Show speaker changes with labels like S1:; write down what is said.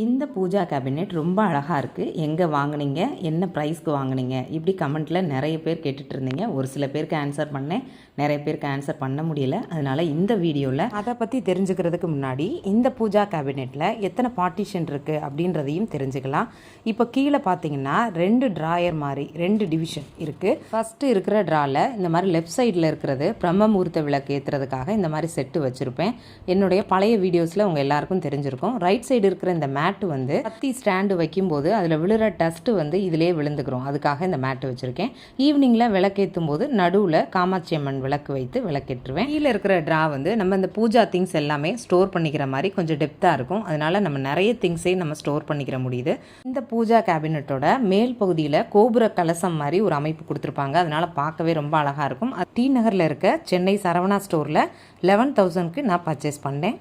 S1: இந்த பூஜா கேபினெட் ரொம்ப அழகாக இருக்குது. எங்கே வாங்குனீங்க, என்ன ப்ரைஸ்க்கு வாங்குனீங்க, இப்படி கமெண்ட்டில் நிறைய பேர் கேட்டுட்டு இருந்தீங்க. ஒரு சில பேருக்கு ஆன்சர் பண்ணேன், நிறைய பேருக்கு ஆன்சர் பண்ண முடியல. அதனால் இந்த வீடியோவில் அதை பற்றி தெரிஞ்சுக்கிறதுக்கு முன்னாடி இந்த பூஜா கேபினெட்டில் எத்தனை பார்ட்டிஷன் இருக்குது அப்படின்றதையும் தெரிஞ்சுக்கலாம். இப்போ கீழே பார்த்தீங்கன்னா 2 ட்ராயர் மாதிரி 2 டிவிஷன் இருக்குது. ஃபஸ்ட்டு இருக்கிற ட்ராவில் இந்த மாதிரி லெஃப்ட் சைடில் இருக்கிறது பிரம்ம முகூர்த்த விளக்கு ஏற்றுறதுக்காக இந்த மாதிரி செட்டு வச்சுருப்பேன். என்னுடைய பழைய வீடியோஸில் உங்கள் எல்லாருக்கும் தெரிஞ்சிருக்கும். ரைட் சைடு இருக்கிற இந்த மேட்டு வந்து கத்தி ஸ்டாண்டு வைக்கும்போது அதில் விழுற டஸ்ட்டு வந்து இதிலே விழுந்துக்கிறோம். அதுக்காக இந்த மேட்டு வச்சுருக்கேன். ஈவினிங்கில் விளக்கேற்றும் போது நடுவில் காமாட்சி அம்மன் விளக்கு வைத்து விளக்கேற்றுவேன். கீழே இருக்கிற ட்ரா வந்து நம்ம இந்த பூஜா திங்ஸ் எல்லாமே ஸ்டோர் பண்ணிக்கிற மாதிரி கொஞ்சம் டெப்த்தாக இருக்கும். அதனால நம்ம நிறைய திங்ஸே நம்ம ஸ்டோர் பண்ணிக்கிற முடியுது. இந்த பூஜா கேபினட்டோட மேல் பகுதியில் கோபுர கலசம் மாதிரி ஒரு அமைப்பு கொடுத்துருப்பாங்க. அதனால பார்க்கவே ரொம்ப அழகாக இருக்கும். டி நகரில் இருக்க சென்னை சரவணா ஸ்டோரில் 11,000க்கு நான் பர்ச்சேஸ் பண்ணேன்.